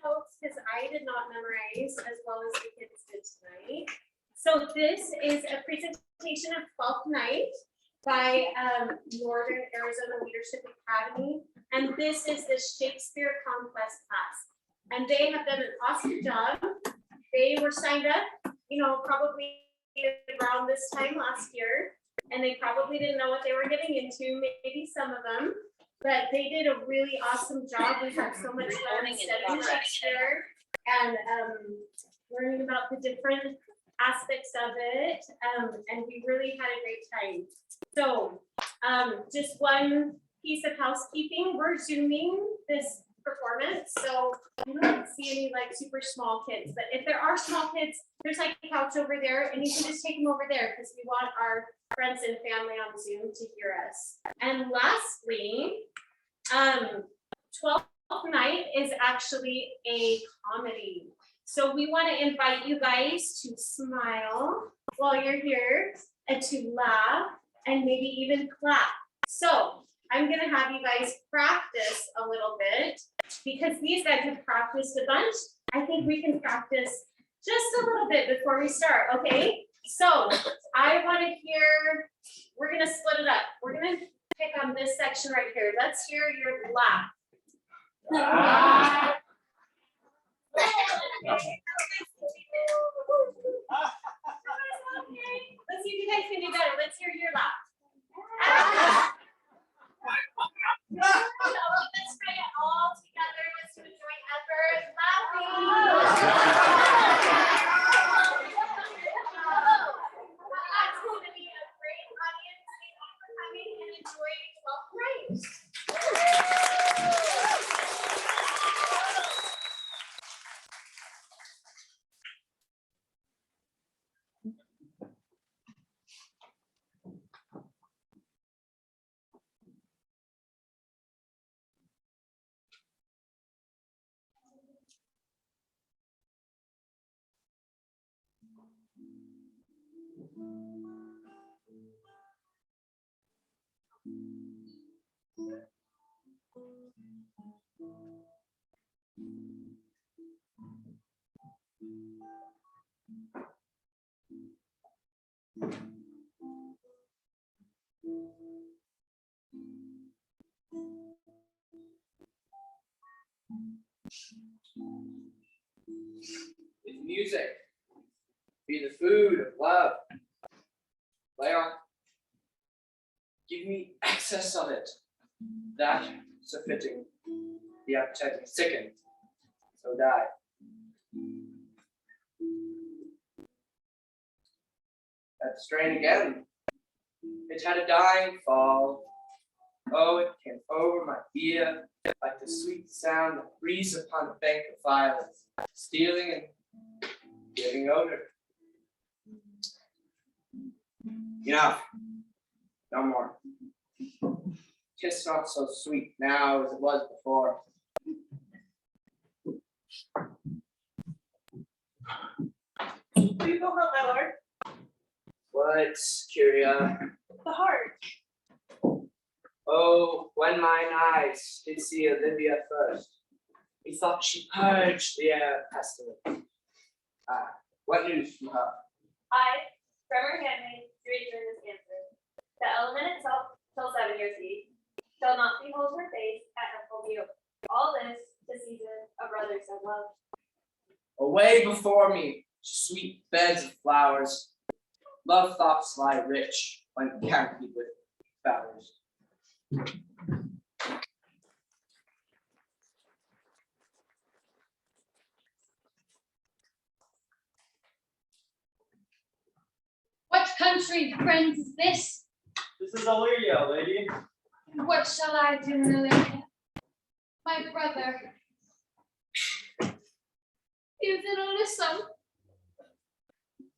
Notes because I did not memorize as well as the kids did tonight. So this is a presentation of 12th Night by Northern Arizona Leadership Academy, and this is the Shakespeare Conquest class, and they have done an awesome job. They were signed up, probably around this time last year, and they probably didn't know what they were getting into, maybe some of them. But they did a really awesome job. We had so much fun studying Shakespeare and learning about the different aspects of it, and we really had a great time. So just one piece of housekeeping, we're Zooming this performance, so you don't see any like super small kids, but if there are small kids, there's like a couch over there, and you can just take them over there because we want our friends and family on Zoom to hear us. And lastly, 12th Night is actually a comedy. So we want to invite you guys to smile while you're here and to laugh and maybe even clap. So I'm going to have you guys practice a little bit because these guys have practiced a bunch. I think we can practice just a little bit before we start, okay? So I want to hear, we're going to split it up. We're going to pick on this section right here. Let's hear your laugh. Let's see if you guys can do better. Let's hear your laugh. Let's try it all together. Let's do a joint effort. Laughing. That's going to be a great audience. Thank you for coming and enjoying 12th Night. It's music. Be the food of love. Lay on. Give me excess of it. That so fitting. The appetite is sickened. So die. That strain again. It had a dying fall. Oh, it came over my ear like the sweet sound that breathes upon a bank of violets, stealing and giving odor. Enough. No more. 'Tis not so sweet now as it was before. Please go help my lord. What's curia? The heart. Oh, when mine eyes did see Olivia first, methought she purged the air of pestilence. What news from her? I, from her handmaid, do return this answer. The element itself, till 7 years each, shall not behold her face at her full view. All this, the season of brothers of love. Away before me, sweet beds of flowers. Love thoughts lie rich when canopied with flowers. What country, friends, is this? This is Illyria, lady. What shall I do, Illyria? My brother. Is it Alyssa?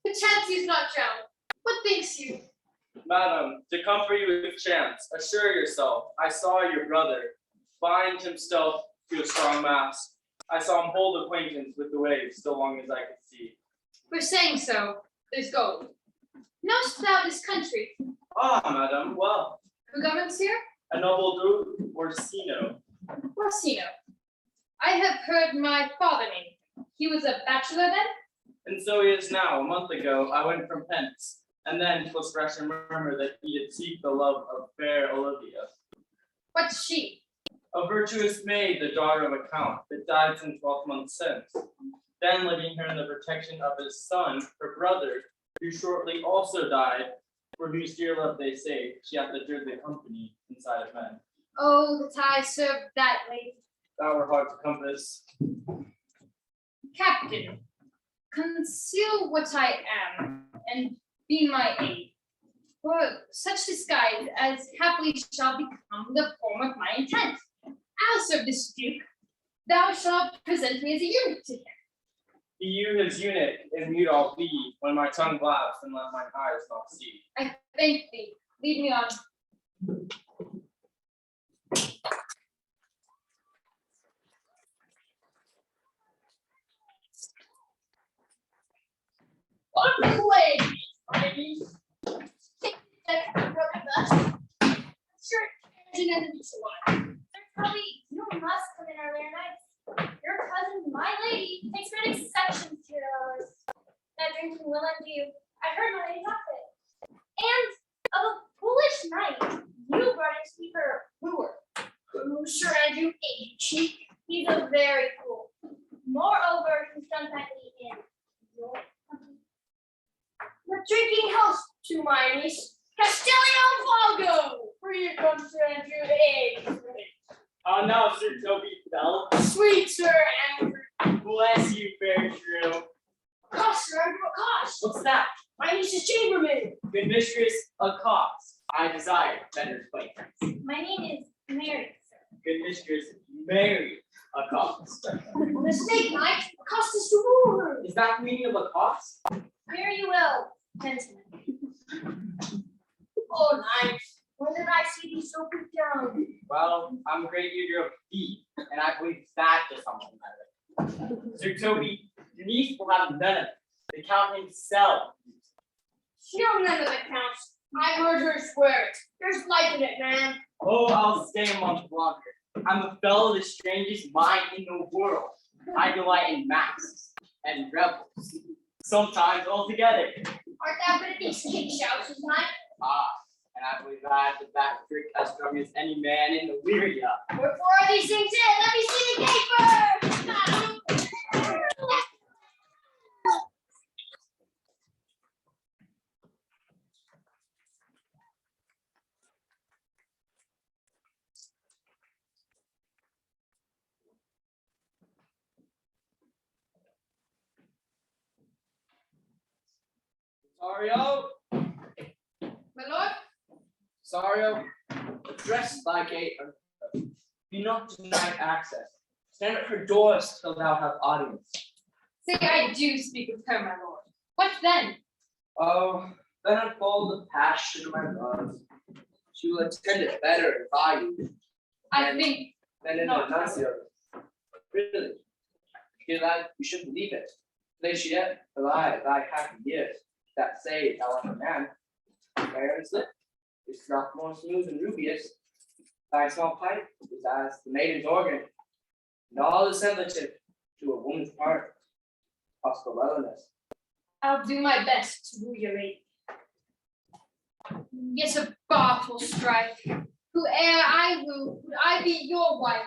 Perchance he's not drowned. What thinks you? Madam, to comfort you with chance, assure yourself, I saw your brother bind himself to a strong mast. I saw him hold acquaintance with the waves so long as I could see. For saying so, there's gold. Knowest thou this country? Ah, madam, well, Who governs here? a noble Orsino. Orsino. I have heard my father name. He was a bachelor then? And so he is now. A month ago, I went from hence, and then 'twas fresh a murmur that he did seek the love of fair Olivia, What's she? a virtuous maid, the daughter of a count, that died some 12 months since. Then leaving her in the protection of his son, her brother, who shortly also died, for whose dear love they say, she hath endured the company inside of men. Oh, that I served that lady. Thou were hard to compass. Captain, conceal what I am, and be my aid. For such disguise as happily shall become the form of my intent. I'll serve this duke. Thou shalt present me as a eunuch to him. Be you his eunuch, and mute I'll be, when my tongue blabs and let mine eyes not see. I thank thee. Lead me on. What a plague, lady. Sure, imagine enemies alive. There's probably you must come in earlier nights. Your cousin, my lady, takes great exception to that drinking will undo. I heard my lady talk it. And of a foolish night, you brought in to be her wooer. Who surround you, ain't cheek? He's a very fool. Moreover, he's done fatly in your company. The drinking health to my niece, Castillo Valgo. For you comes Sir Andrew Eggs. Oh no, Sir Toby fell. Sweet Sir Andrew. Bless you, fair shrew. Cost, Sir Andrew, a cost. What's that? My niece is chambermaid. Good mistress, a cause. I desire better acquaintance. My name is Mary, sir. Good mistress, marry a cause. Mistake, knight. A cost is to rule her. Is that the meaning of a cause? Here you will, gentlemen. Oh, knight. When did I see thee so put down? Well, I'm a great eater of beef, and I believe that is something about it. Sir Toby, your niece will have none of it. The count himself. No, none of it counts. I heard her swear it. There's life in it, man. Oh, I'll stay a month longer. I'm a fellow the strangest mind in the world. I delight in masks and revels, sometimes altogether. Art thou good at these kick shouts tonight? Ah, and I believe I have the back trick as strong as any man in the Lyria. Wherefore are these things in? Let me see the paper! Sario, My lord, Sario, address thy gate. Be not denied access. Stand at her doors till thou have audience. say I do speak with her, my lord. What then? Oh, then unfold the passion of my love. She will attend it better and value I think than in No. the nuncio. Really, feel like you should believe it. Laetitia, alive, thy happy years, that say thou art a man, fair and slick, is not more smooth and rubious. Thy small pipe is as the maiden's organ, and all is sensitive to a woman's part, possible wellness. I'll do my best to woo your lady. Yes, a bar will strike. Whoe'er I woo, would I be your wife?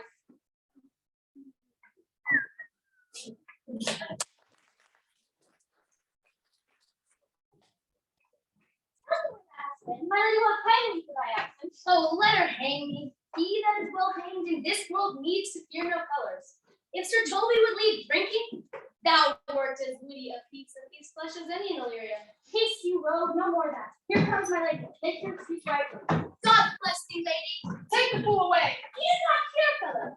My lady will hang me for thy absence. Oh, let her hang me. He that is well hanged in this world needs to fear no colors. If Sir Toby would leave drinking, thou wert as witty a piece of his flesh as any in Illyria. Haste you, rogue, no more of that. Here comes my lady. Take your seat right. God bless thee, lady. Take the fool away. He is not here, fellow.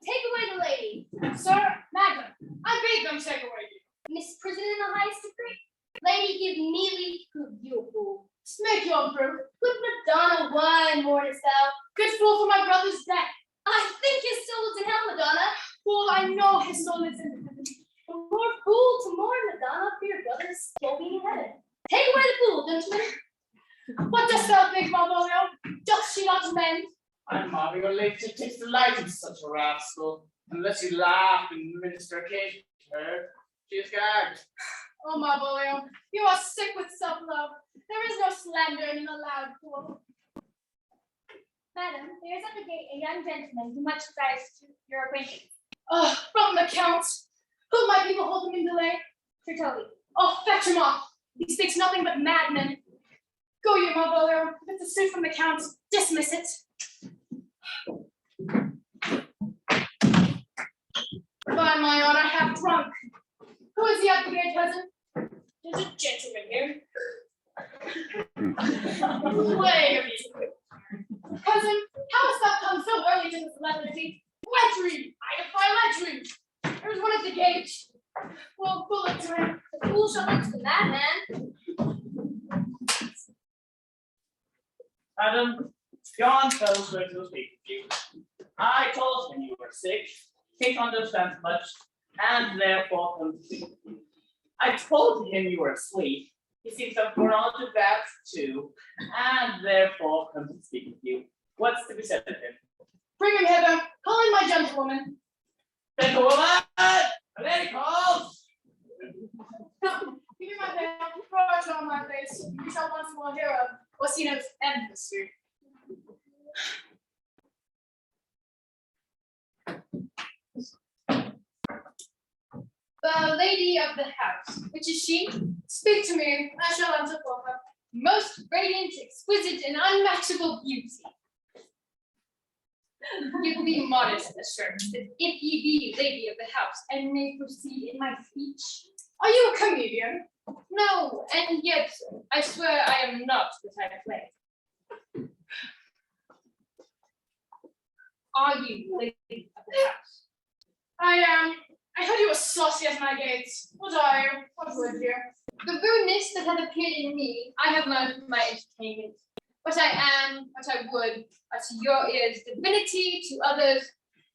Take away the lady. Sir, madam, I beg them take away you. Misprision in the highest degree. Lady, give me leave to prove you a fool. Snake your proof. Good Madonna, one more to sell. Good fool for my brother's death. I think his soul is in hell, Madonna. Fool, I know his soul is in heaven. The more fool to mourn, Madonna, for your brother is still being in heaven. Take away the fool, gentlemen. What dost thou think, Malvolio? Doth she not mend? I'm Marvin, your ladyship takes delight in such a rascal. Unless you laugh and minister occasion to her, she is gagged. Oh, Malvolio, you are sick with self-love. There is no slander in a loud quarrel. Madam, there is at the gate a young gentleman who much desires your acquaintance. Oh, from the count. Who might be behold him in delay? Tertullian. Oh, fetch him off. He speaks nothing but madmen. Go you, Malvolio. If it's a suit from the count, dismiss it. By my honor, half drunk. Who is he at the gate, cousin? There's a gentleman here. Plague of you. Cousin, how hast thou come so early to this celebrity? Lechery! I defy lechery! There's one at the gate. Well, bullet to him. The fool shall look to the madman. Adam, John Fellsworth will speak with you. I told him you were sick, can't understand much, and therefore come to speak with you. I told him you were asleep. He seems to have knowledge of that too, and therefore come to speak with you. What's to be said of him? Bring him hither. Call in my gentlewoman. Gentlewoman! A lady calls! Give me my veil. Throw it on my face. You shall once more hear of Orsino's embassy. The lady of the house, which is she? Speak to me. I shall answer for her. Most radiant, exquisite, and unmatchable beauty. Give me modest assurance that if ye be lady of the house, and may proceed in my speech. Are you a comedian? No, and yet I swear I am not what I play. Are you lady of the house? I am. I heard you were saucy at my gates. What are you? What would you? The rudeness that hath appeared in me, I have learned from my entertainment. What I am, what I would, are to your ears divinity, to others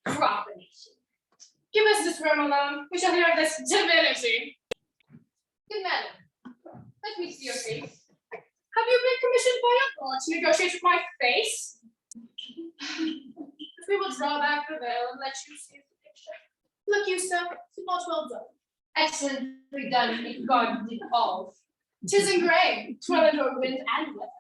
profanation. Give us this room alone. We shall hear of this divinity. Good madam, let me see your face. Have you been commissioned by your lord to negotiate with my face? We will draw back the veil and let you see the picture. Look you, sir, it's not well done. Excellently done, if God did all. 'Tis engraved, 'twill endure wind and weather.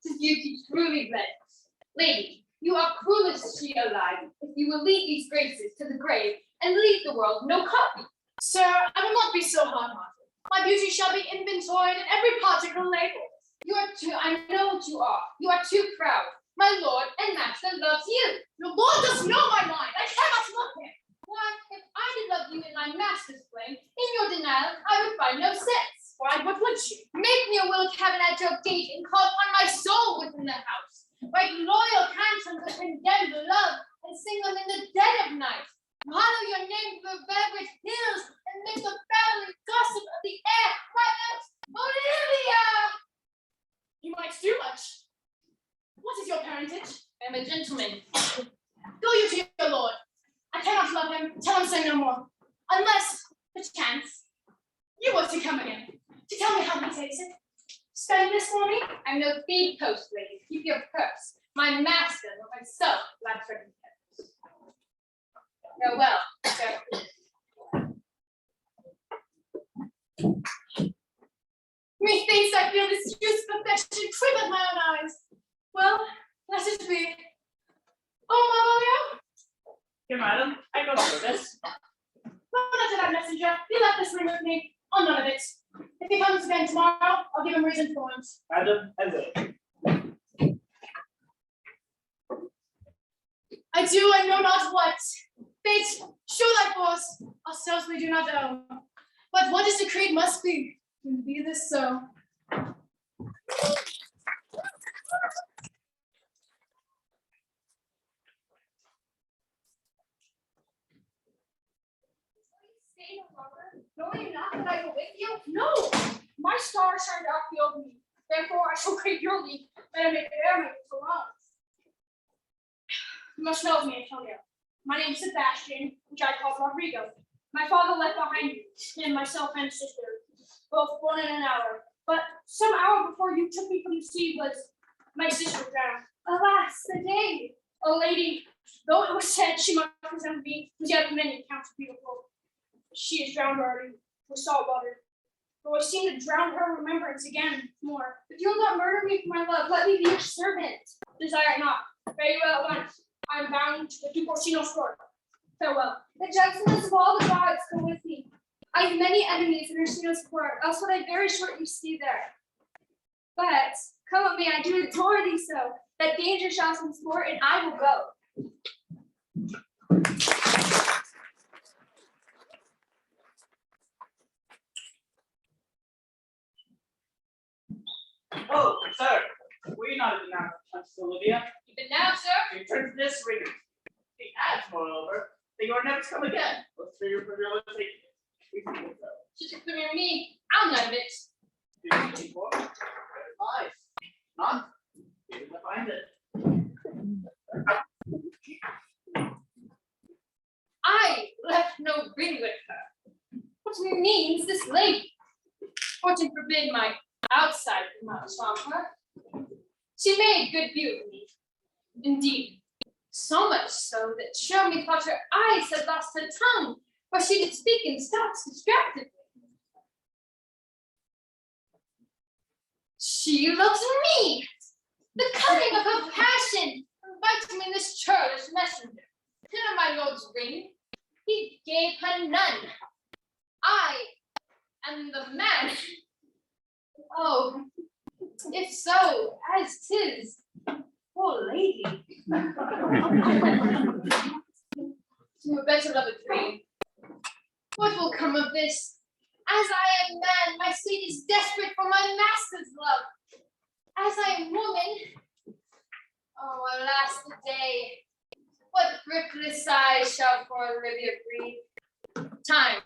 Tis beauty truly blends. Lady, you are cruelest she alive, if you will lead these graces to the grave, and leave the world no copy. Sir, I will not be so hard-hearted. My beauty shall be inventoried and every particle labeled. You are too, I know what you are. You are too proud. My lord and master loves you. Your lord does know my mind. I cannot love him. Why, if I did love you in my master's flame, in your denial, I would find no sense. Why, what would you? Make me a willow cabin at your gate and call upon my soul within the house. Write loyal cantions that condemn the love and sing them in the dead of night. Hollow your name to the velvet hills and make the family gossip of the air. Cry out, Olivia! You might do much. What is your parentage? I am a gentleman. Go you to your lord. I cannot love him. Tell him so no more. Unless, perchance, you were to come again, to tell me how he takes it. Spend this for me? I'm no feed post, lady. Keep your purse. My master, nor myself, lacks recompense. Farewell, farewell. Methinks I feel this youth's perfection creep at my own eyes. Well, let it be. Oh, Mario, Here, madam, I go through this. run to that messenger. He left this room with me. On none of it. If he comes again tomorrow, I'll give him reason for it. Madam, I will. I do and know not what. Fate, show thy force. Ourselves we do not own. But what is decreed must be. And be this so. Stay no longer, knowing not that I go with you? No, my star shined off the open me. Therefore, I shall crave your leave, that I may bear my alone. You must know me, Antonio. My name is Sebastian, which I call Rodrigo. My father left behind me, and myself and sister, both born in an hour. But some hour before you took me from the sea was My sister drowned. Alas, the day. A lady, though it was said she might resemble me, was yet many accounts beautiful. She is drowned already with salt water. Though I seem to drown her remembrance again more. If you will not murder me for my love, let me be your servant. Desire it not. Very well at once. I am bound to the Duke Orsino's court. Farewell. The gentleness of all the gods go with me. I have many enemies in Ursino's court, else would I very shortly see there. But come with me, I do adore thee so, that danger shall some sport, and I will go. Oh, sir, we not in our Olivia. Even now, sir. You turn to this reader. He adds, moreover, that you are never to come again. Let's hear your taking it. We think so. She took from me. I'll none of it. Do you think for? Lies. Not? You didn't find it. I left no ring with her. What means this lady? Fortune forbid my outside did not charm her. She made good view of me. Indeed, so much so that sure me thought her eyes had lost her tongue, for she did speak in stops distractedly. She looked me. The cunning of her passion invites me in this churlish messenger. To my lord's ring, he gave her none. I am the man. Oh, if so, as 'tis, poor lady. To a better love a dream. What will come of this? As I am man, my sweet is desperate for my master's love. As I am woman, oh, alas the day. What thriftless eyes shall for Olivia breathe? Time,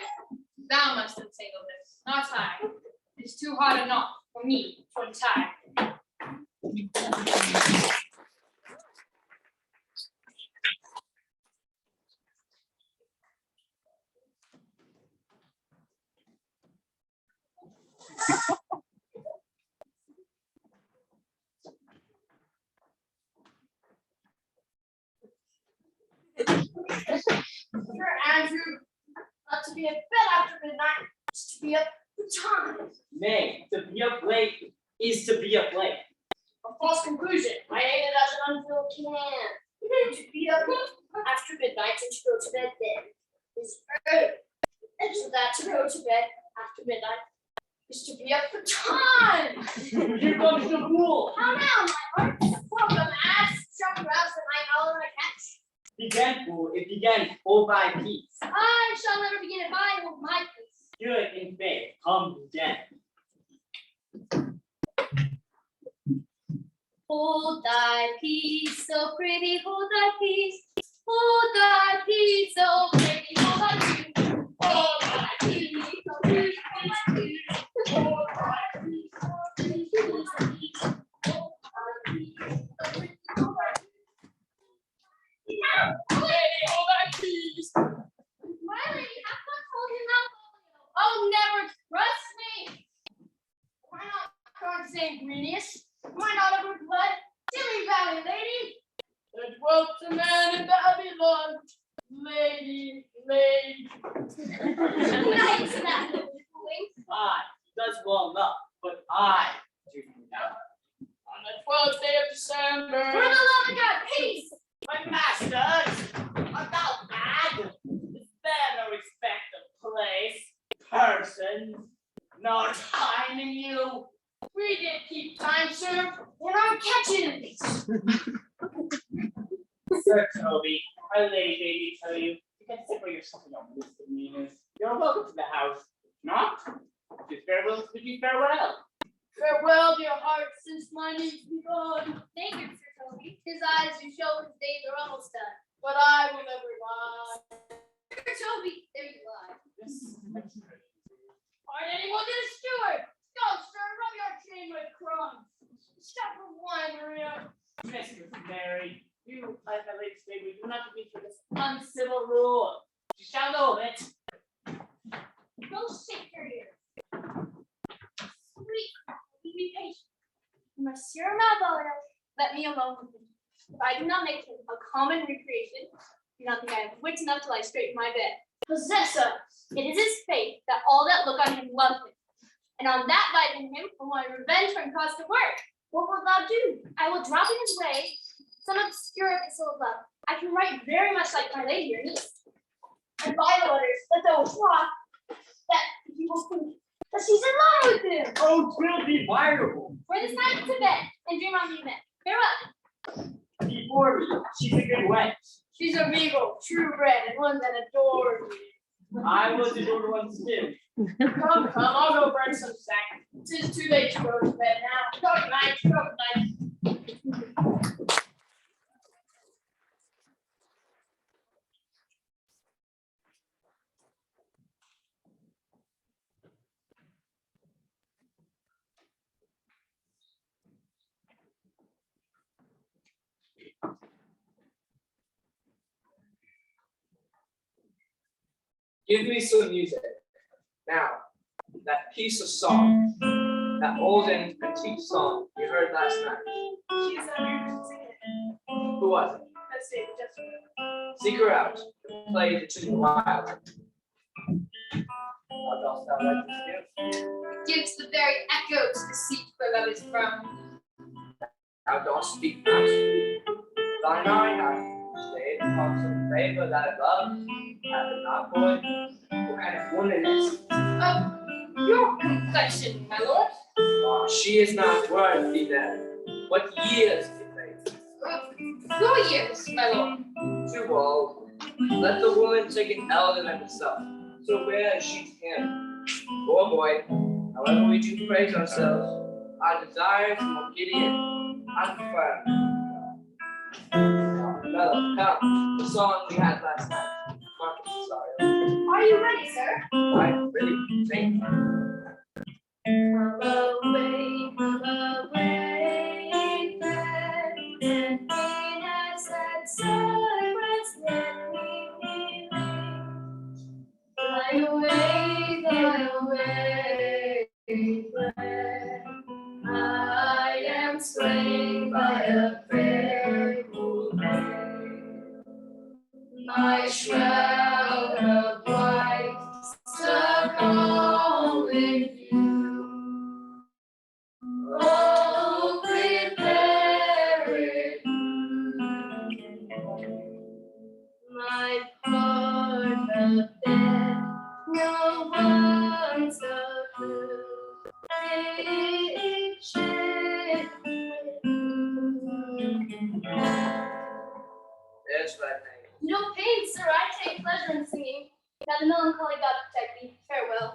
thou must untangle this, not I. It's too hard a knot for me to untie. Sir Andrew, not to be in bed after midnight, is to be up to time. Nay, to be up late is to be up late. A false conclusion. I ate it as an unfilled can. To be up after midnight and to go to bed then is early. And so that to go to bed after midnight is to be up for time. Here comes the fool. How now, my lord? Welcome, ass. Shall rouse the night owl in a catch. Began, fool, it began all by peace. I shall never begin if I hold my peace. Good in faith, come again. Hold thy peace, so pretty, hold thy peace. Hold thy peace, so pretty, hold thy peace. Hold thy peace, so pretty, hold thy peace. Hold thy peace, so pretty, hold thy peace. Hold thy peace, so pretty, hold thy peace. Lady, hold thy peace. My lady, have not told him out. Oh, never trust me. Why not God sanguineous? Why not of her blood? Dilly Valley, lady. There dwelt a man in Babylon. Lady, lady. Nice enough. I does well enough, but I do not. On the 12th day of December. For the love of God, peace. My masters, art thou mad? Is there no respect of place, persons, no time in you? We did keep time, sir. We're not catching these. Sir Toby, my lady bade me tell you to consider yourself in your misdemeanors. You're welcome to the house. Not? Bid you farewell. Farewell, dear heart, since my needs be gone. Thank you, Sir Toby. His eyes do show his days are almost done. But I will never lie. Sir Toby, there you lie. Aren't anyone to the steward? Go, sir, rub your chin with crumbs. Stop for wine, Maria. Mistress Mary, you, like my lady say, we do not agree to this uncivil rule. You shall know of it. Go sit your ears. Sweet, be patient. Monsieur Malboro let me alone with him. If I do not make him a common recreation, do not think I have wit enough to lie straight in my bed. Possessor, it is his fate that all that look on him love him. And on that night in him for my revenge from cause to work. What wilt thou do? I will drop in his way some obscure epistle of love. I can write very much like my lady, your niece. And by the letters, let thou troth that he will think that she's in love with him. Oh, 'twill be wonderful. For this night to bed and dream on me then. Farewell. Before me, she's a good wench. She's a regal, true bred, and one that adores me. I was adored once too. Come, I'll go burn some sack. 'Tis too late to go to bed now. Good night, good night. Give me some music. Now, that piece of song, that old and antique song you heard last night. She's here singing it. Who was it? Let's see, just Seek her out. Play the tune wild. What else thou like to do? Gives the very echo to the seat where love is from. Thou dost speak mouse. Thine eye hath stayed upon some favor that I love. Have it not, boy? What kind of woman is? Your complexion, my lord. Oh, she is not worth thee then. What years did they? Your years, my lord. Too old. Let the woman take an elder than herself. So where is she to him? Poor boy. However we do praise ourselves, our desires more giddy and unfirm. Fellow, come. The song we had last night. Marcus, sorry. Are you ready, sir? I'm really thankful. Come away, friend, and in a sad silence let me be. Fly away, friend. I am slain by a faithful day. My shroud of white stuck on with you. Oh, prepare it. My part of death, no one so blue. There's right name. No pain, sir. I take pleasure in singing. Now the melancholy God protect me. Farewell.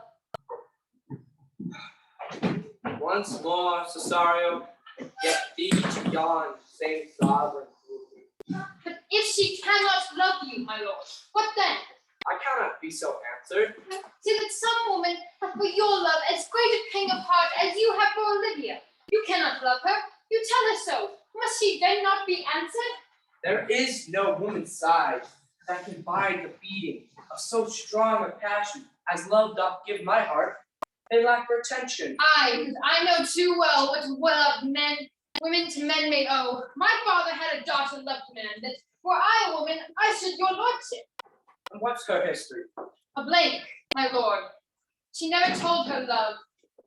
Once more, Cesario, get thee to yon same sovereign cruelty. But if she cannot love you, my lord, what then? I cannot be so answered. See that some woman hath for your love as great a pang of heart as you have for Olivia. You cannot love her. You tell her so. Must she then not be answered? There is no woman's side that can bide the beating of so strong a passion as love doth give my heart. They lack retention. Aye, because I know too well what well-loved men, women to men may owe. My father had a daughter loved man, that were I a woman, I should your lordship. And what's her history? A blank, my lord. She never told her love.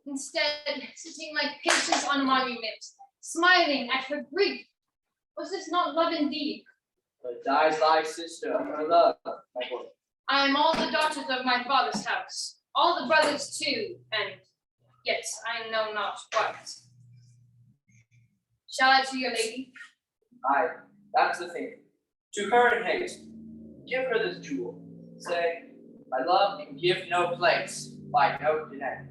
Instead, sitting like Patience on a monument, smiling at her grief. Was this not love indeed? But dies thy sister of her love, my boy. I am all the daughters of my father's house, all the brothers too, and yet I know not what. Shall I to your lady? Aye, that's the thing. To her in haste, give her this jewel. Say, my love can give no place, by no delay.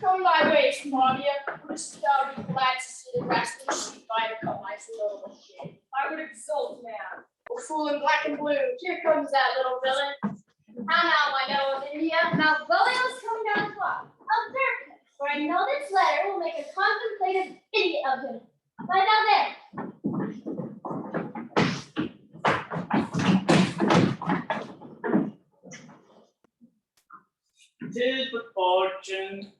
Come thy ways, Claudia. Wouldst thou be glad to see the rascally sheep by the cut my little shit? I would exult, man. Oh, fool in black and blue, here comes that little villain. How now, my know of India? Now, William's coming down the clock. Observe him, for I know this letter will make a contemplative idiot of him. Lie down there. 'Tis but fortune,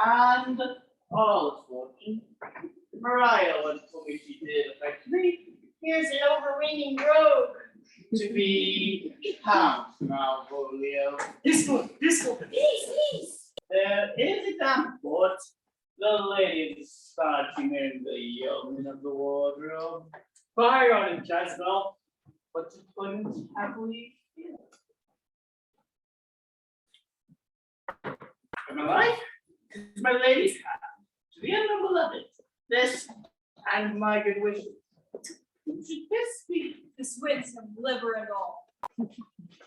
and all fortune. Maria once told me she did affect me Here's an overweening rogue. to be Count Malvolio. Peace, peace. There is a damp port. The ladies starting in the yeoman of the wardrobe. Fire on it, Jezebel. But you couldn't happily feel. Am I right? 'Tis my lady's hand. To the end of beloved. This and my good wishes. Who should this be? The Swiss have liver and all.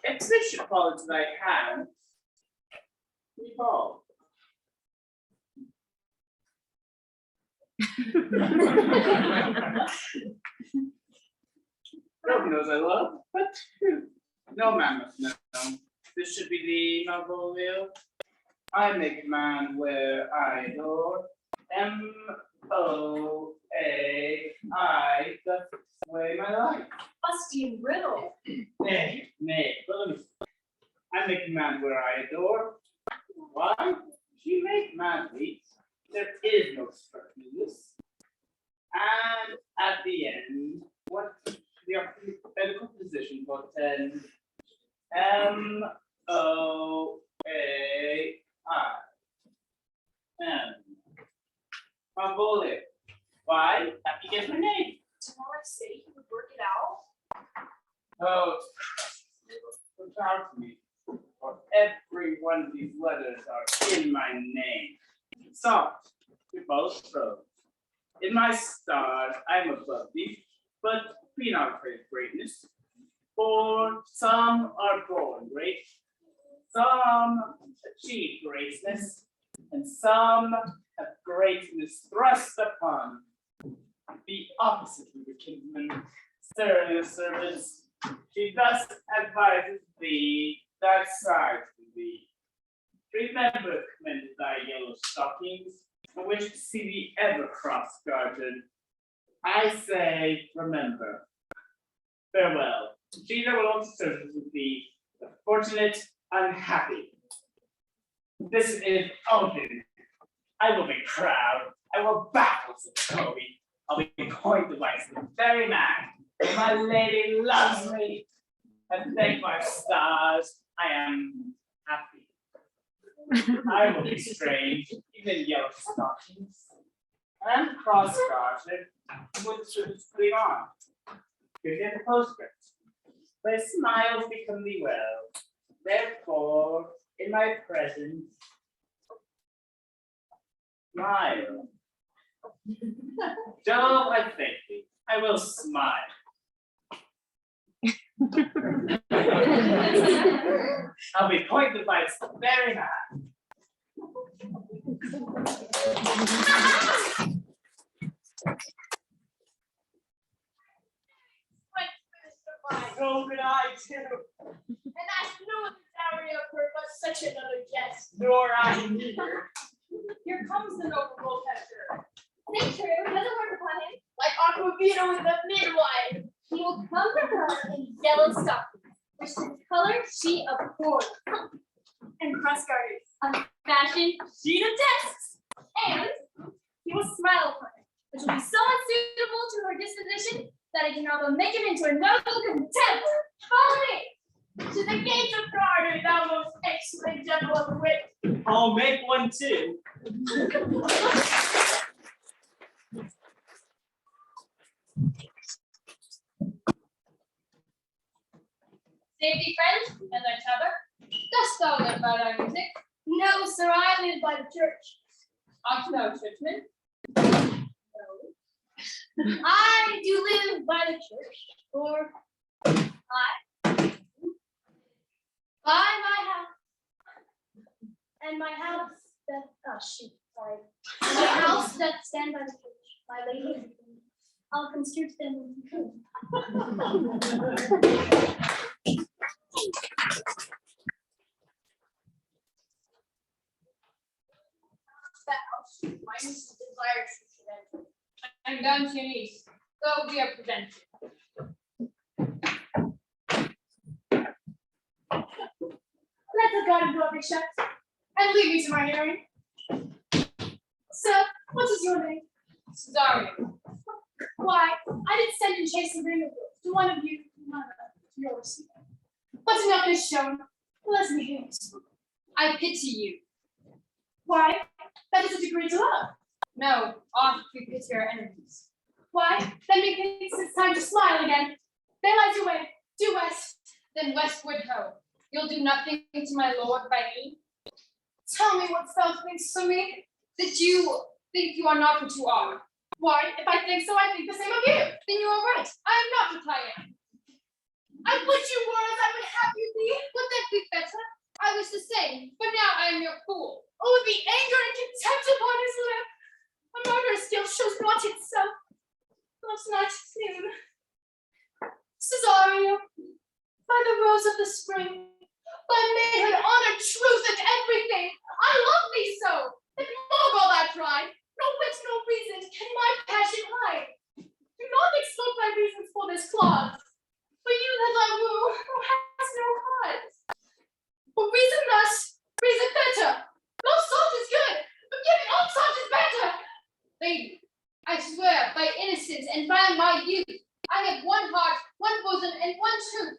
If this should fall into thy hand, behold. God knows I love, but no man must know. This should be the Malvolio. I make a man where I adore. M-O-A-I, the way my life. Fustian riddle. Nay, but let me see. I make a man where I adore. Why? She make man weak. There is no sparkliness. And at the end, what the alphabetical position portends? M-O-A-I. M. Malvolio. Why? That begins my name. Didn't I say he would work it out? Oh, look out to me. For every one of these letters are in my name. Soft, we both froze. In my stars, I'm above thee, but be not afraid of greatness. For some are born great, some achieve greatness, and some have greatness thrust upon. The opposite of the kinsman, stirring the servants, she thus advises thee that side to thee. Remember, commended thy yellow stockings, I wish to see thee ever cross-guarded. I say, remember. Farewell. She that will also serve with thee, the fortunate, unhappy. This is Odin. I will be proud. I will baffle such Toby. I'll be coin device the very man. My lady loves me. And thank my stars, I am happy. I will be strange, even yellow stockings. And I'm cross-guarded with the servants putting on. Here's the postscript. Thy smiles become thee well. Therefore, in my presence, smile. Don't I thank thee? I will smile. I'll be pointed by its very man. So could I too. And I knew the dowry of her was such another jest. Nor I neither. Here comes the noble protector. Think true, doesn't work upon him. Like Aquavita with the midwife. He will come to her in yellow stockings, which is color she abhors. And cross-guarded. A fashion she detests. And he will smile upon her, which will be so unsuitable to her disposition that I can rather make him into a noble contempt. Follow me to the gates of Garter, thou most excellent general of wit. I'll make one too. Safety, friend, as I tether. Dost thou live by thy music? No, sir, I live by the church. Art thou a churchman? I do live by the church, or I by my house, and my house that sorry, my house that stand by the church. My lady, I'll construct them. That house, my niece desires she should enter. I'm down to your knees. Go be a presented. Let the garden door be shut. and leave me to my hearing. Sir, what is your name? Cesario. Why, I did send and chase the ring of yours to one of you, yours. But enough is shown. Let me hear it. I pity you. Why? That is a degree to love. No, oft we pity our enemies. Why? Then methinks it's time to smile again. Then light your way, due west. Then westward ho. You'll do nothing to my lord by me? Tell me what thou thinks of me. That you think you are not what you are. Why, if I think so, I think the same of you. Then you are right. I am not what I am. I wish you were as I would have you be. Would that be better? I was the same, but now I am your fool. Oh, the anger and contempt upon his lip. A murderous guilt shows not itself. Love's not soon. Cesario, by the rose of the spring, by manhood, honor, truth, and everything, I love thee so. And mock all thy pride. No wit, no reason can my passion hide. Do not extort thy reasons for this clause. For you that I woo, who has no cause. For reason thus, reason better. No salt is good, but giving all salt is better. Lady, I swear by innocence and by my youth, I have one heart, one bosom, and one truth.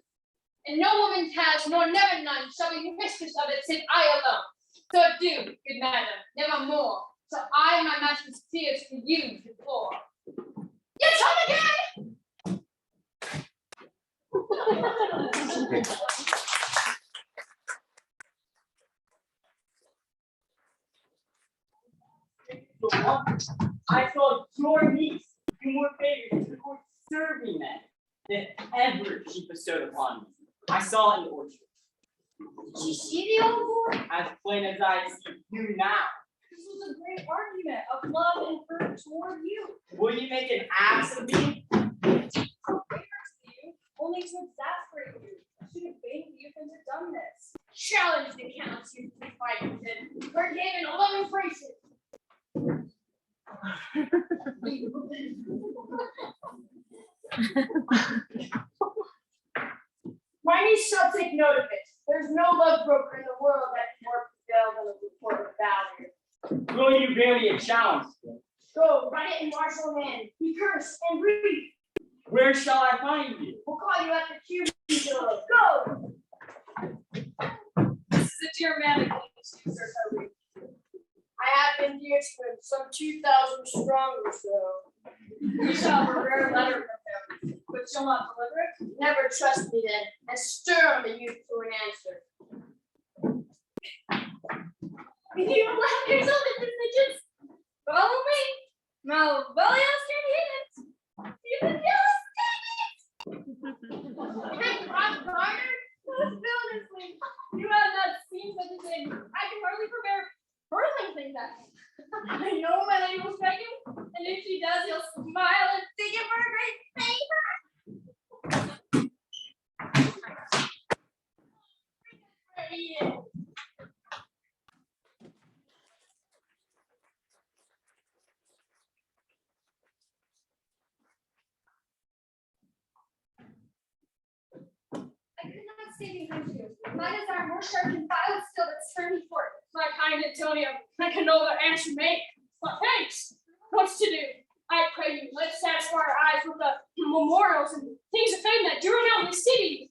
And no woman has, nor never none, shall be mistress of it, save I alone. So do, good madam, never more. So I my master's tears for you deplore. Yet come again! I saw your niece do more favors to the court serving men than ever she bestowed upon me. I saw in the orchard. Did you see the old boy? As plain as I see you now. This was a great argument of love and hurt toward you. Will you make an ass of me? Favors to you, only to exasperate you. I should have baited you into dumbness. Challenge the count you to fight with him. We're given 11 braces. My niece shall take note of it. There's no love broker in the world that can more prevail than a report of valor. Will you bear me a challenge? Go, write it in martial hand. Be cursed and read. Where shall I find you? We'll call you at the cubicle. Go! This is a dear man that needs you, Sir Toby. I have been dear to him, some 2,000 strong or so. You shall have a rare letter from him, but you'll not deliver it. Never trust me then, and stir on the youth to an answer. You left yourself in the just follow me. Malvolio's your you can I'm tired. Villainously. You have not seen such a thing. I can hardly forbear hurling things at him. I know my lady will strike him, and if she does, he'll smile and take it for a great favor. Yeah. I could not stay behind you. My desire more sharp and violent still that stirred me forth. My kind Antonio, I can no other answer make. But thanks. What's to do? I pray you, let's satisfy our eyes with the memorials and things of fame that do renown the city.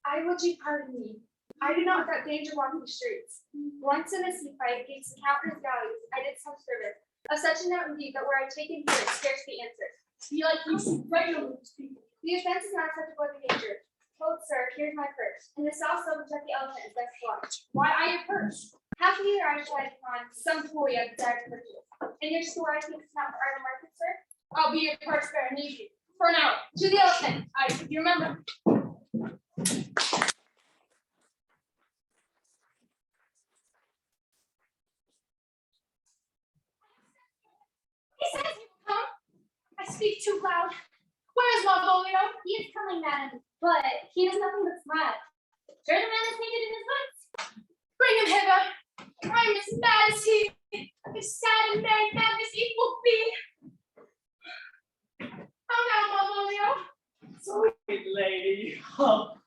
I would you pardon me. I do not without danger walking the streets. Once in a sea fight against the countless galleys, I did some service. Of such a note indeed that were I taken here, it scarce be answered. Be like you should regularly speak. The offense is not acceptable as a danger. Hold, sir, here's my purse. In the south silver jet the elephant is best watch. Why I your purse? Half of either I shall light upon some toy I desire to purchase. And your store I think is not for idle market, sir. I'll be your purse bearer and need you. For now. To the elephant. You remember. He says he will come. I speak too loud. Where is Malvolio? He is coming, madam, but he does nothing but smile. Sure, the man is painted in his boots. Bring him hither. I am as mad as he. If sad and merry madness equal be. How now, Malvolio? Sweet lady. Oh.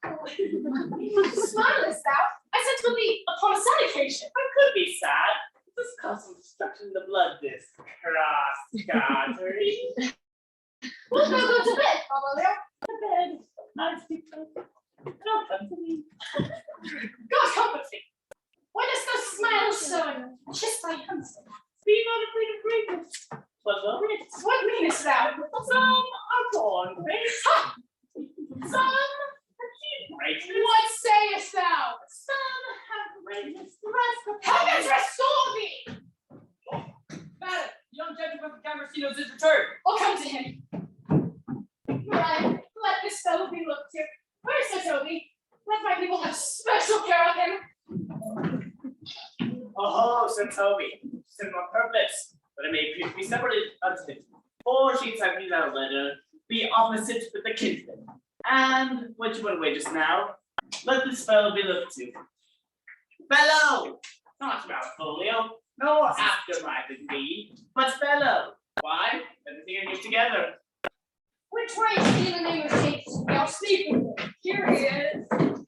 Smilest thou? I said to leave upon a sad occasion. I could be sad. This caused some destruction in the blood this cross-country. We'll now go to bed, Mama Leo. To bed. Nice people. Don't come to me. God comfort thee. Why dost thou smile so and kiss thy handsome? Be not afraid of greatness. But the rich. What meanest thou? Some are born great. Ha! Some achieve greatness. What sayest thou? Some have greatness. The rest of Heavens restore thee! Madam, young gentleman from Camercinos is returned. I'll come to him. Right, let this fellow be looked to. Where's Sir Toby? Let my people have special care of him. Oh, Sir Toby. Similar purpose, but it may appear to be separated unto 4 sheets I read out letter, be opposite with the kinsman. And what you went away just now, let this fellow be looked to. Fellow! Not Malfolio, no afterlife in me, but fellow. Why? Everything are here together. Which way is he in the name of Jesus? We are sleeping. Here he is.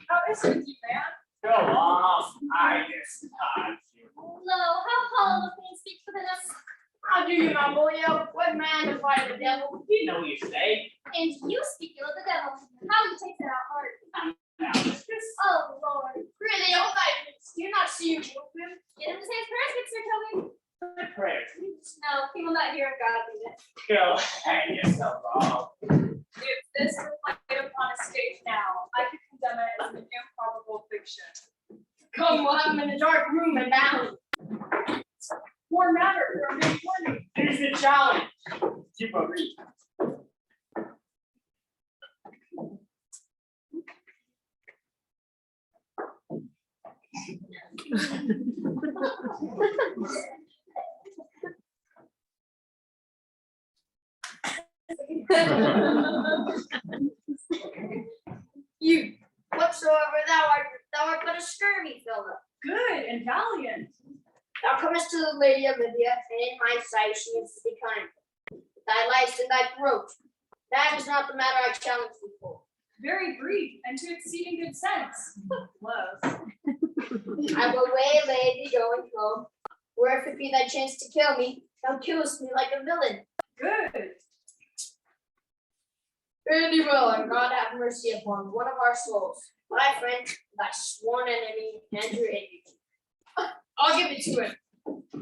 How is it with you, man? Go off, I despise you. No, how hollow the thing speaks within us. How do you, Malvolio? What man defy the devil? You know you say. And you speak ill of the devil. How you take that out hard? Now, mistress. Oh, Lord. Really, all night. Do you not see you move him? Get him to say his prayers, good Sir Toby. The prayers. No, he will not hear of godliness. Go hang yourself off. If this were played upon a stage now, I could condemn it as an improbable fiction. Come, we'll have him in a dark room and down. More matter for a big morning. Here's the challenge. Keep a read. You, whatsoever thou art but a scurvy fellow. Good and valiant. Thou comest to the Lady Olivia, and in my sight she is to be kind. Thy lies in thy throat. That is not the matter I challenge thee for. Very brief and to exceeding good sense. Love. I will waylay thee going home, where if it be thy chance to kill me, thou killest me like a villain. Good. Fare thee well, and God have mercy upon one of our souls. My friend, thy sworn enemy, Andrew Envy. I'll give it to him.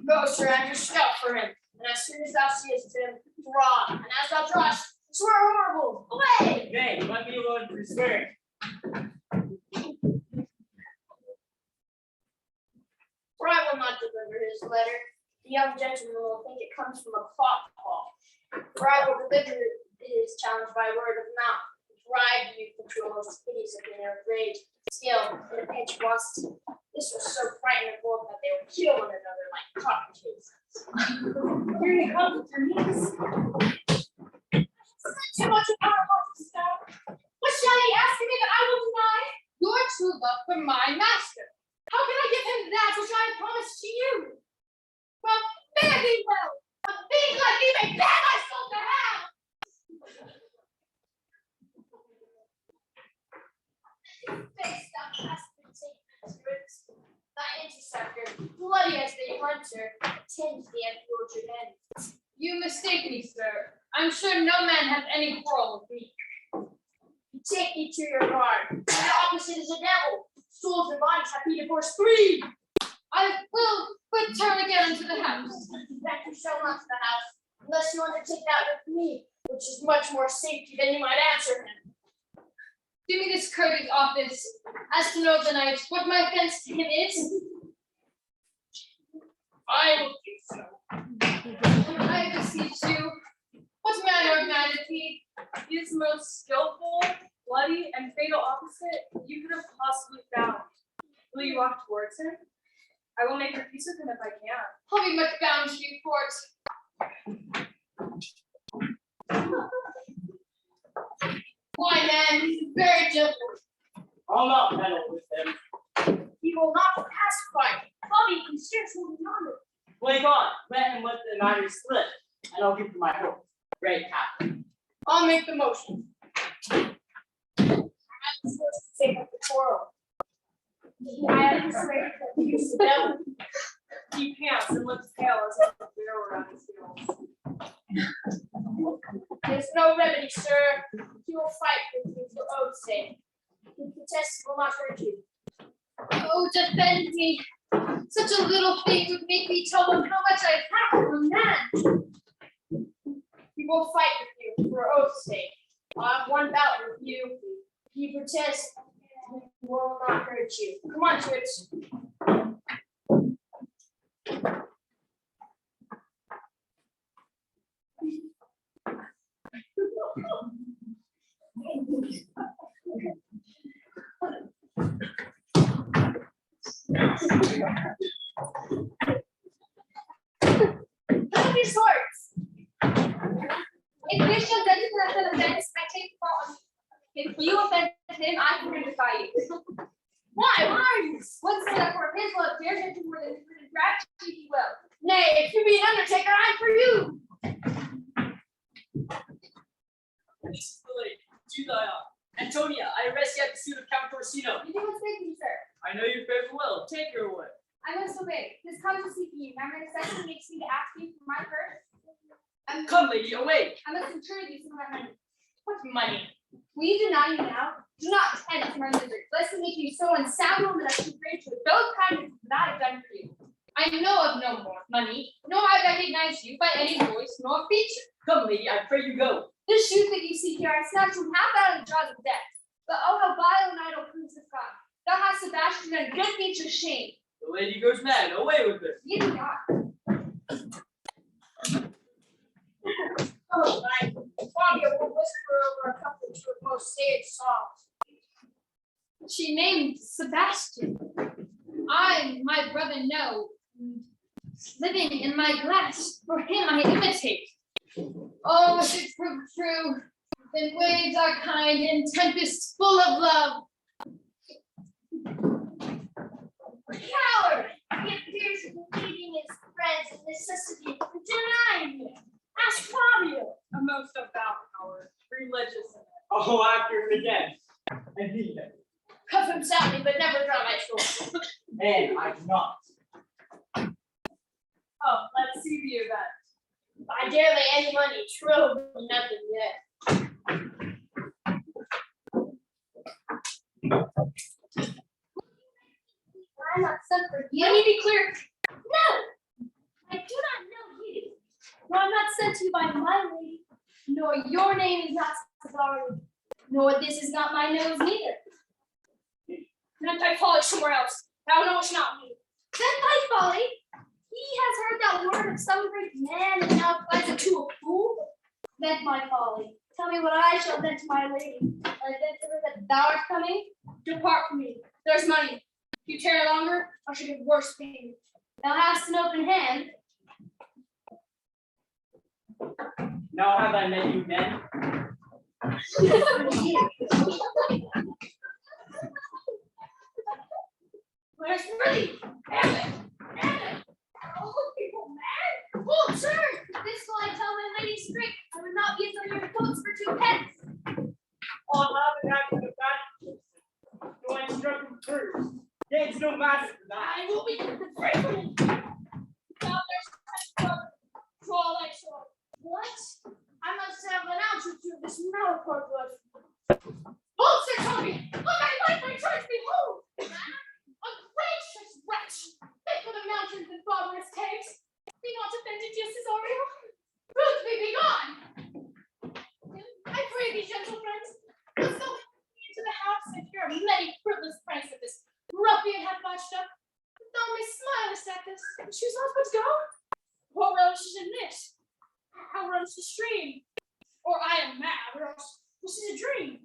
Go, Sir Andrew, scout for him, and as soon as thou seest him, draw, and as thou drawest, swear horrible. Away! Nay, let me alone for swearing. For I will not deliver his letter. The young gentleman will think it comes from a clock hall. For I will deliver his challenge by word of mouth, drive you into a most hideous of their rage, skill, and a pinch of lust. This will so frighten the both that they will kill one another like cockatoos. Here you come with your niece. Too much of our hearts to stop. What shall he ask of me that I will deny? Your true love for my master. How can I give him that which I have promised to you? Well, fare thee well. A thing like thee may bear thy soul to hell. Face thou hast been taken, spirits. Thy interceptor, bloody as the hunter, attends thee at the orchard end. You mistake me, sir. I'm sure no man hath any quarrel with me. Take thee to your guard. The opposite is a devil. Souls and bodies have been divorced free. I will return again into the house. That you shall not to the house, unless you undertake that with me, which is much more safety than you might answer him. Do me this courteous office, as to know the knight what my offense to him is. I will do so. I beseech you, what manner of man is he? He is the most skillful, bloody, and fatal opposite you could have possibly found. Will you walk towards him? I will make your peace with him if I can. I'll be much bound to you for it. Why, man, he's very gentle. I'll not meddle with him. He will not pacify. Bobby can scarcely be honored. Wake on, let him let the matter slip, and I'll give you my hope. Great captain. I'll make the motion. I'm supposed to take up the quarrel. I am afraid that you smell. He pants and looks pale as if a bear were on his heels. There's no remedy, sir. He will fight with you for oath's sake. He protests will not hurt you. Oh, defend me. Such a little thing would make me tell him how much I have from a man. He will fight with you for oath's sake. I'll have one bout with you. He protests he will not hurt you. Come on, Twitch. None of your swords. If Bishop doesn't have an offense, I take the fault on you. If you offend him, I can rectify you. Why? Why are you? One say that for his love dares him to more than his gratitude he will. Nay, if you be an undertaker, I'm for you. This is the lady, Julia. Antonia, I arrest you at the suit of Count Corsino. You do mistake me, sir. I know you fare well. Take her away. I must obey. This comes to seek you. My necessity makes me to ask you for my purse. Come, lady, away. I must entreat you some of my money. What money? Will you deny me now? Do not tempt my misery, lest it make you so unsound that I should bring to those kindnesses that I have done for you. I know of no more money, nor I recognize you by any voice nor feature. Come, lady, I pray you go. This youth that you see here, I snatched from half out of the jaws of death. But oh, how vile and idle proves this God. Thou hast Sebastian and good nature shame. The lady goes mad. Away with her. You do not. Oh, my Fabio will whisper over a couplet to her most sage songs. She named Sebastian. I, my brother, know. Living in my glass, for him I imitate. Oh, if it prove true, then waves are kind and tempests full of love. Coward! He appears to be leaving his friends in necessity for denying him. Ask Fabio. A most devout coward, religious in it. Oh, after him again. And he then. Cuff him soundly, but never draw my sword. And I do not. Oh, let's see the event. I dare lay any money, true, but nothing yet. I'm not sent for you. Let me be clear. No! I do not know you. No, I'm not sent to you by my lady. Nor your name is not Cesare. Nor this is not my nose neither. Meant I polish somewhere else. Thou knowest not me. Then my folly. He has heard that word of some great man and now applies it to a fool. Then my folly. Tell me what I shall then to my lady. And then to her that thou art coming. Depart from me. There's money. If you tarry longer, I shall give worse pain. Thou hast an open hand. Now have I met you again? Where's Rudy? Damn it! Damn it! Oh, people mad? Oh, sir! This will I tell my lady straight. I would not give them your coats for 2 pence. I'll have it after the battle. No instruction first. There's no matter for that. I will be free. Now there's my brother. Draw like sword. What? I must have an ounce or two of this Malachor blood. Hold, Sir Toby! On my life, my church, behold! Ungracious wretch! Think for the mountains and barbarous caves! Be not offended, dear Cesario! Ruth, be gone! I pray thee, gentle friends, let's go into the house and hear many fruitless pranks that this ruffian hath botched up. Thou mayst smilest at this, and choose not but go. What relish is in this? How runs the stream? Or I am mad, or else this is a dream.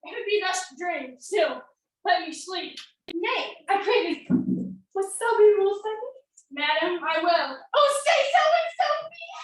If it be thus a dream, still, let me sleep. Nay, I pray thee, wouldst thou be ruled by me? Madam, I will. Oh, say so and so be it!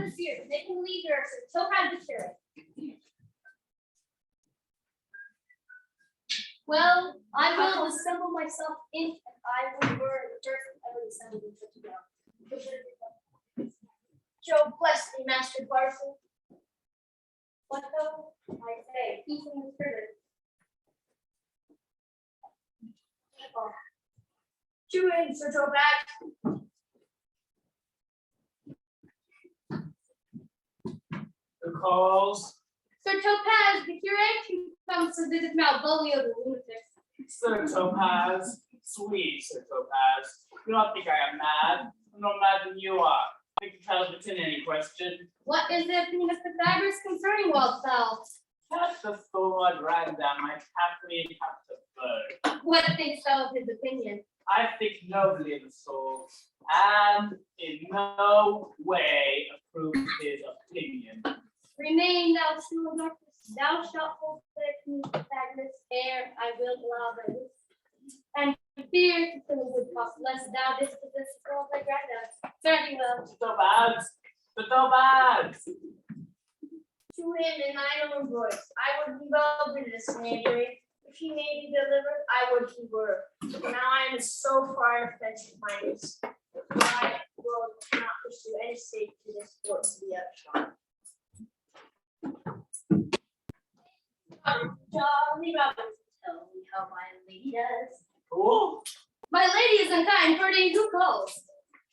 this year. They can leave their Topaz the curate. Well, I will assemble myself in, and I will burn the dirt ever assembled in such a ground. Joe, bless thee, Master Parson. What though? I say, peace in the spirit. Chew in, Sir Topaz. Who calls? Sir Topaz, the curate who comes to visit Malvolio the lunatic. Sir Topaz, sweet Sir Topaz. You don't think I am mad? I'm no mad than you are. Think the child's been any question. What is the opinion of Pythagoras concerning wildfowl? Cast the sword ran down my happily captive bird. What thinks thou of his opinion? I think nobly of the soul, and in no way approve his opinion. Remain thou still in darkness, thou shalt hold there to me, Pythagoras, ere I will allow thy lips. And fear to kill a woodcock, lest thou dispossess the soul of thy granddad. Fairly well. The Topaz! To him in thine own voice, I would be well rid of this knavery. If he may be delivered, I would he were. Now I am so far in offensive mindedness. I will not pursue any state to this court to be upshot. Jolly Robin, tell me how my lady does. Cool. My lady is unkind, Purdy, who calls?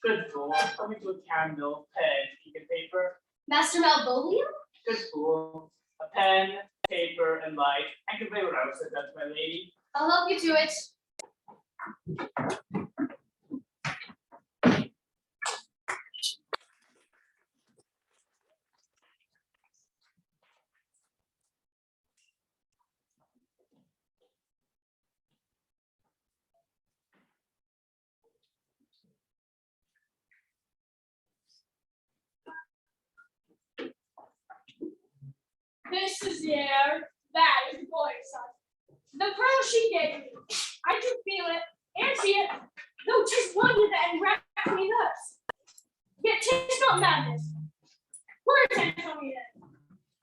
Good fool. Coming to a candle, pen, ink and paper. Master Malvolio? Good fool. A pen, paper, and light. I can play what I was said that to my lady. I'll help you to it. This is the air. That is the boy's son. The pearl she gave me. I do feel it and see it, though 'tis wonder that enwraps me thus. Yet 'tis not madness. Where is Antonia?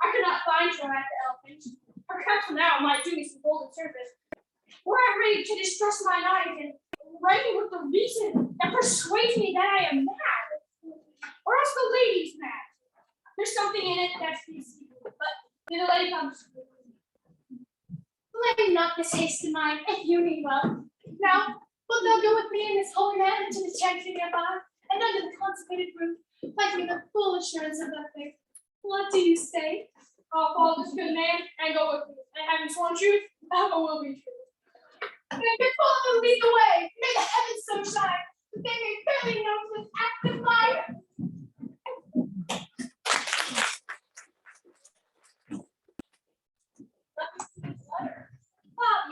I could not find her at the elephant. Her counsel now might do me some golden service. Were I ready to distrust mine eyes and write with the reason that persuades me that I am mad, or else the lady's mad. There's something in it that's deceiving, but the lady comes. Blame not this haste of mine, if you mean well. Now, wilt thou go with me in this holy man into this sanctuary nearby, and under the consecrated roof, like me the full assurance of thy faith? What do you say? I'll follow this good man and go with you. And having sworn truth, I will be true. And before them lead the way, may the heavens so shine, that they may fairly know this act of mine.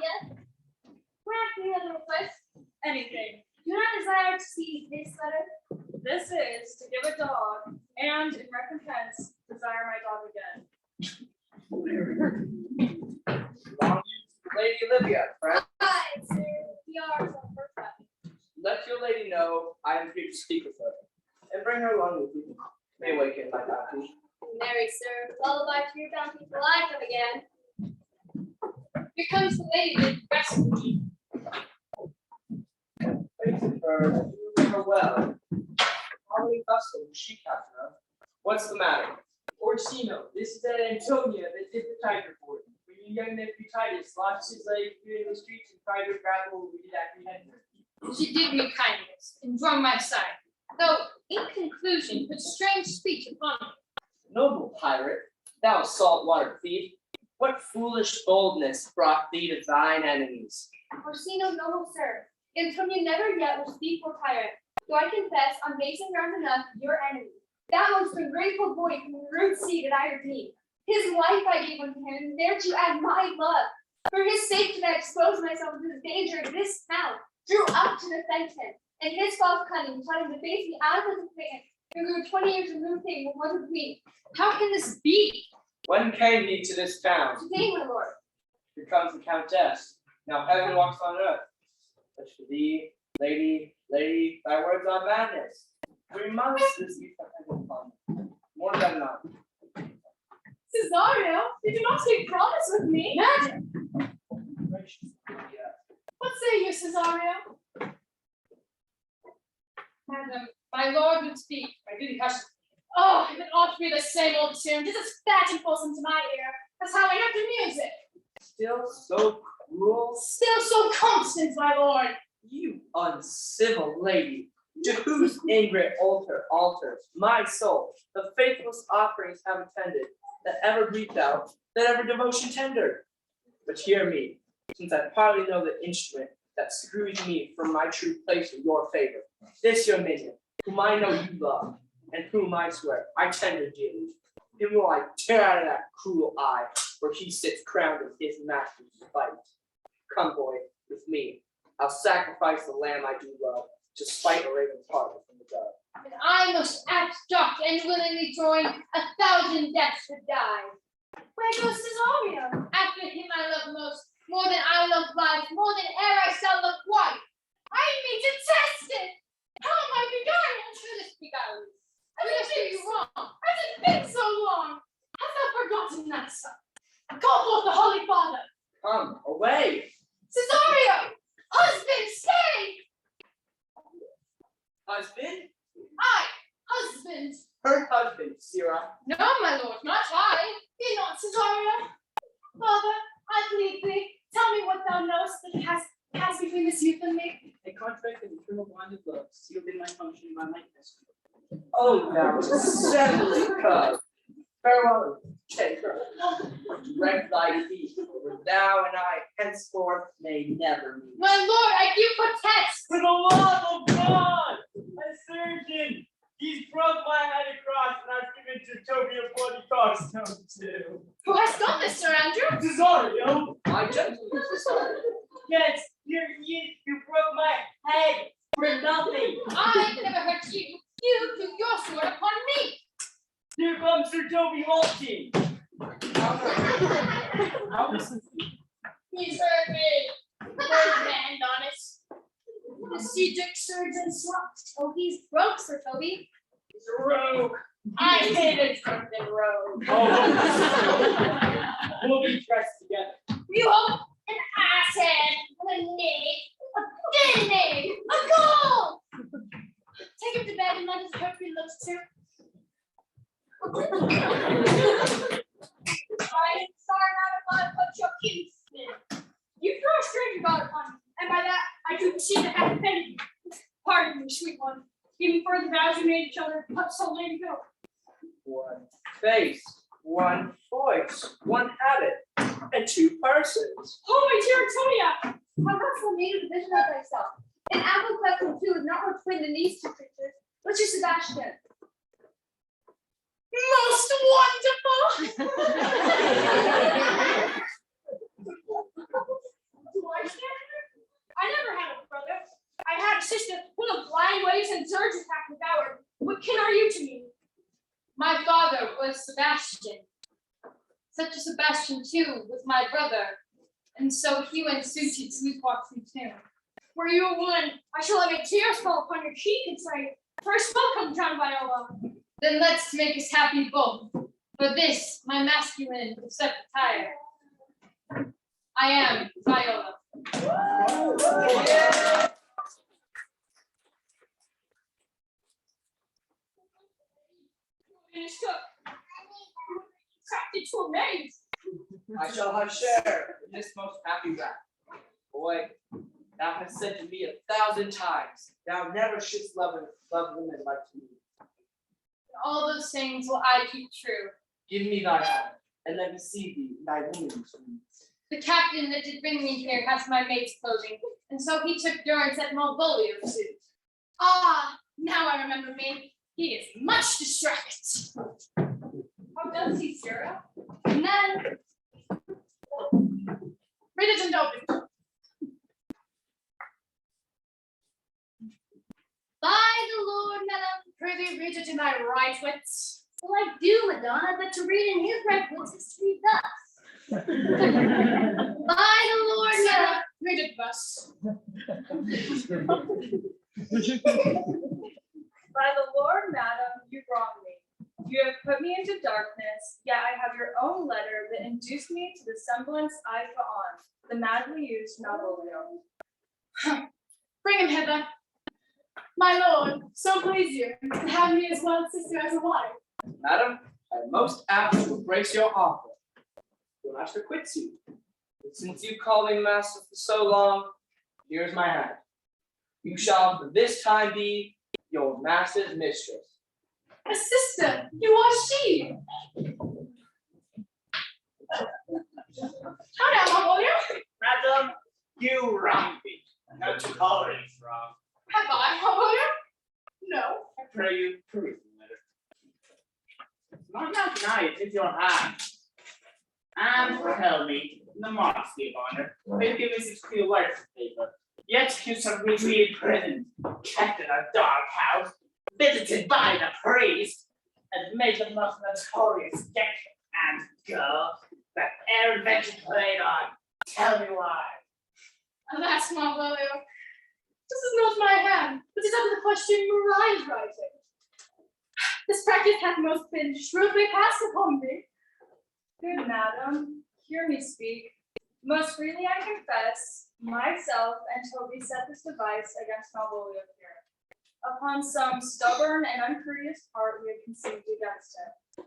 Yes. Grant me a request. Anything. Do not desire to see this letter. This is to give a dog, and in recompense, desire my dog again. Lady Olivia, friend, Hi, sir. We are so perfect. let your lady know I am here to speak with her, and bring her along with you. May awaken my bounty. Marry, sir. Lullaby to your bounty till I come again. Here comes the lady with the rest of me. Faith her, you know her well. How many vessels does she captain of? What's the matter? Orsino, this is that Antonia that did the tiger for you. When your young nephew Titus lost his leg here in the streets and tried to grapple with his apprehension. She did me kindness and wrung my side, though in conclusion put strange speech upon me. Noble pirate, thou saltwater thief, what foolish boldness brought thee to thine enemies? Orsino, noble sir, Antonia never yet was thief or pirate, though I confess on basic grounds enough your enemy. That most ungrateful boy from the rude sea that I redeemed. His life I gave unto him, and thereto add my love. For his sake did I expose myself to the danger of this town, drew up to defend him, and his false cunning taught him to face me out of his commitment, and grew 20 years removed thing with one of me. How can this be? When came he to this town? Today, my lord. Here comes the countess. Now heaven walks on earth. But for thee, lady, thy words are madness. 3 months this youth have been upon me. more than enough. Cesario, did you not take promise with me? Yes. What say you, Cesario? Madam, my lord would speak. I didn't hush. Oh, if it ought to be the same old tune, just as fat and fulsome to my ear. That's how I hear the music. Still so cruel. Still so constant, my lord. You uncivil lady, to whose ingrat altar altars my soul, the faithless offerings have attended, that ever breathed out, that ever devotion tendered. But hear me, since I partly know the instrument that screws me from my true place in your favor. This your minion, whom I know you love, and whom I swear I tender dearly. Him will I tear out of that cruel eye, where he sits crowned in his master's spite. Come, boy, with me. I'll sacrifice the lamb I do love, to spite a raven's heart from the dove. And I must act docked and willingly join 1,000 deaths to die. Where goes Cesario? After him I love most, more than I love life, more than e'er I shall love wife. I mean detested. How am I beguiled? Should this be guileless? Has it been you wrong? Has it been so long? Hast thou forgotten that, son? Call forth the Holy Father. Come, away! Cesario! Husband, stay! Husband? I, husband. Her husband, Sirrah. No, my lord, not I. Be not Cesario. Father, I plead thee, tell me what thou knowest that has between this youth and me. A contract of eternal bonded love, sealed in my function by my testament. Oh, thou assembly cub! Farewell, Taker. Direct thy feet, for thou and I henceforth may never meet. My lord, I do protest. For the love of God, a surgeon, he's broke my head across, and I've given to Toby a bloody cobstone too. Who has done this, Sir Andrew? Cesario, My gentleman, Cesario. yes, you broke my head for nothing. I never hurt you. You threw your sword upon me. Here comes Sir Toby Halting. He's hurt me. Where's the hand on it? The Cedric surgeon swapped. Oh, he's broke, Sir Toby. He's a rogue. I hate a drunken rogue. Oh, we'll be pressed together. You hope an asshead, a knave, a dead knave, a goal! Take him to bed and let his hurt be looked to. I'm sorry, Madam, I put your kinsman. You throw a stranger god upon me, and by that I do perceive to have offended you. Pardon me, sweet one. Even for the vows you made each other, but so lady go. One face, one voice, one habit, and two persons. Holy dear Antonia! How hast thou made a division of thyself? An apple cleft from two is not more twin than these two creatures. Which is Sebastian? Most wonderful! Do I stand there? I never had a brother. I had a sister full of blind ways and surgeons half devoured. What kin are you to me? My father was Sebastian. Such a Sebastian, too, was my brother. And so he went suited sleepwalking too. Were you a woman, I shall have make tears fall upon your cheek and say, first welcome, John Viola. Then let's make us happy both. For this, my masculine except attire. I am Viola. Finished up. Trapped into a maze. I shall have share in this most happy wrath. Boy, thou hast said to me 1,000 times, thou never shouldst love women like me. All those things will I keep true. Give me thy hand, and let me see thee in thy woman's weeds. The captain that did bring me here has my maid's clothing, and so he took durance at Malvolio suit. Ah, now I remember me. He is much distracted. How does he, Sarah? And then, read it and open. By the Lord, madam, prithee read it in thy right wits. Well, I do, Madonna, but to read in his right wits is to read thus. By the Lord, madam, read it thus. By the Lord, madam, you wrong me. You have put me into darkness, yet I have your own letter that induced me to the semblance I put on, the madly used Malvolio. Bring him hither. My lord, so please you to have me as well sister as a wife. Madam, I am most apt to embrace your offer. Your master quits you. But since you call me master for so long, here's my hand. You shall for this time be your master's mistress. A sister, you are she. How now, Malvolio? Madam, you wrong me. Not to call it wrong. Have I, Malvolio? No. I pray you prove the letter. Not now tonight, it's your hand. And tell me, in the modesty of honor, may you give me such clear words of paper. Yet you shall meet me in prison, kept in a dark house, visited by the priest, and made the most notorious deck and girl that e'er venture played on. Tell me why. Alas, Malvolio, this is not my hand, but is of the question Mariah's writing. This practice hath most been shrewdly passed upon me. Good madam, hear me speak. Most freely I confess, myself and Toby set this device against Malvolio here. Upon some stubborn and uncourteous part we had conceived against him.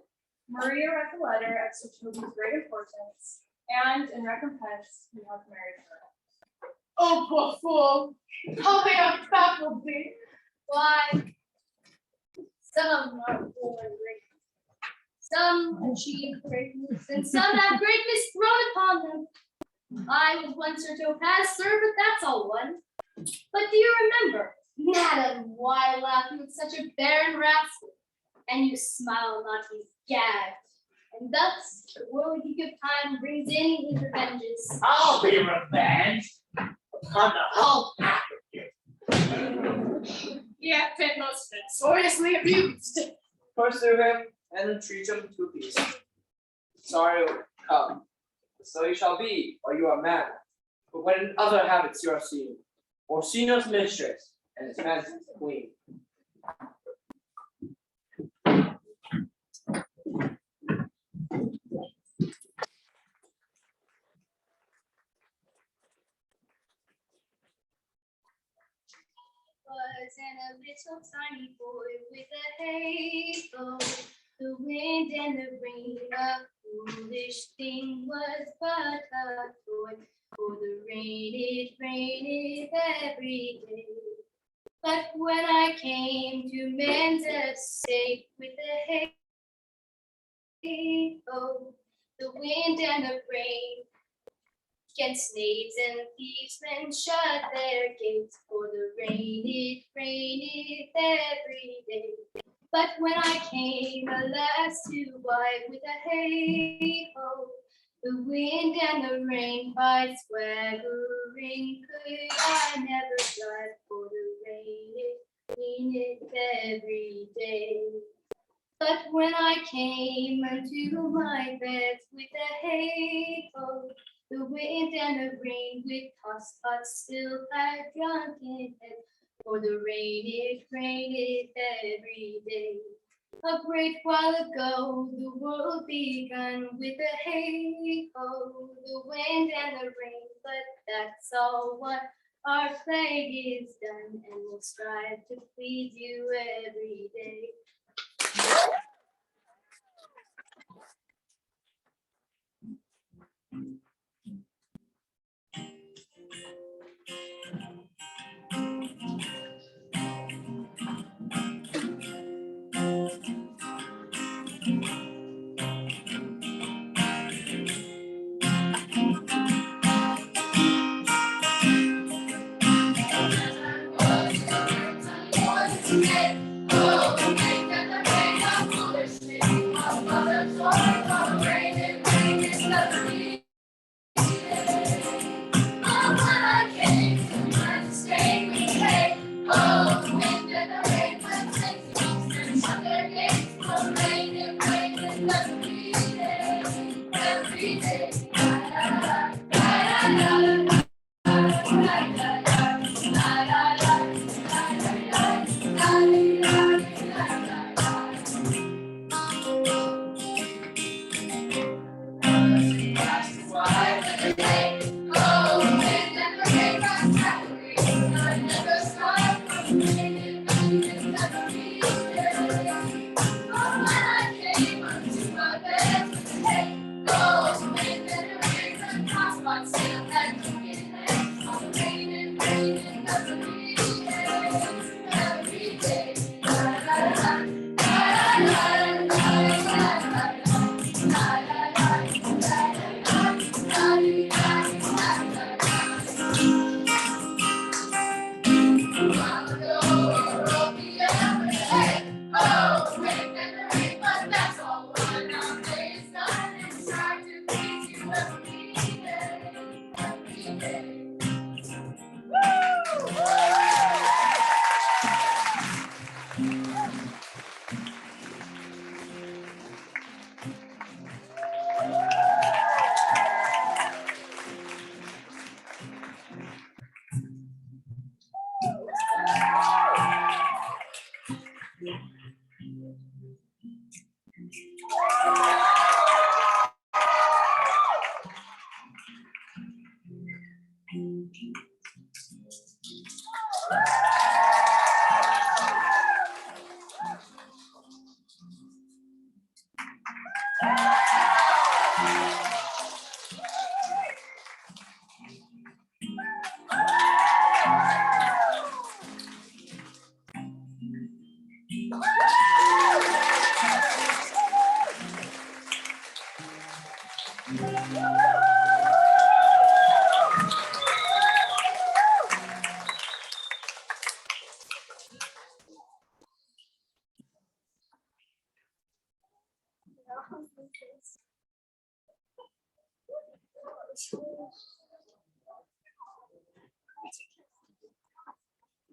Maria read the letter at Sir Toby's great importance, and in recompense he hath married her. Oh, poor fool! How they have baffled thee! Why, some are born great, some achieve greatness, and some have greatness thrown upon them. I was once Sir Topaz, sir, but that's all one. But do you remember, madam, why laugh you with such a barren rascal? And you smile not, he's gagged. And thus, the world he give time brings in his revenges. I'll be revenged upon the whole pack of you. He hath been most notoriously abused. Pursue him and treat him to peace. Sorry will come. So you shall be, or you are mad. But when in other habits you are seen, Orsino's mistress and his fancy's queen. Was a little tiny boy with a halo. The wind and the rain, a foolish thing was but a toy. For the rain, it rained every day. But when I came to man's estate with a halo, the wind and the rain, against knaves and thieves men shut their gates, for the rain, it raineth every day. But when I came, alas, to wipe with a hey-ho, the wind and the rain by swaggering could I never drive, for the rain, it raineth every day. But when I came unto my bed with a hey-ho, the wind and the rain with toss pots still had drunken head, for the rain, it raineth every day. A great while ago the world begun with a hey-ho, the wind and the rain, but that's all what our plague is done, and we'll strive to please you every day. Yes.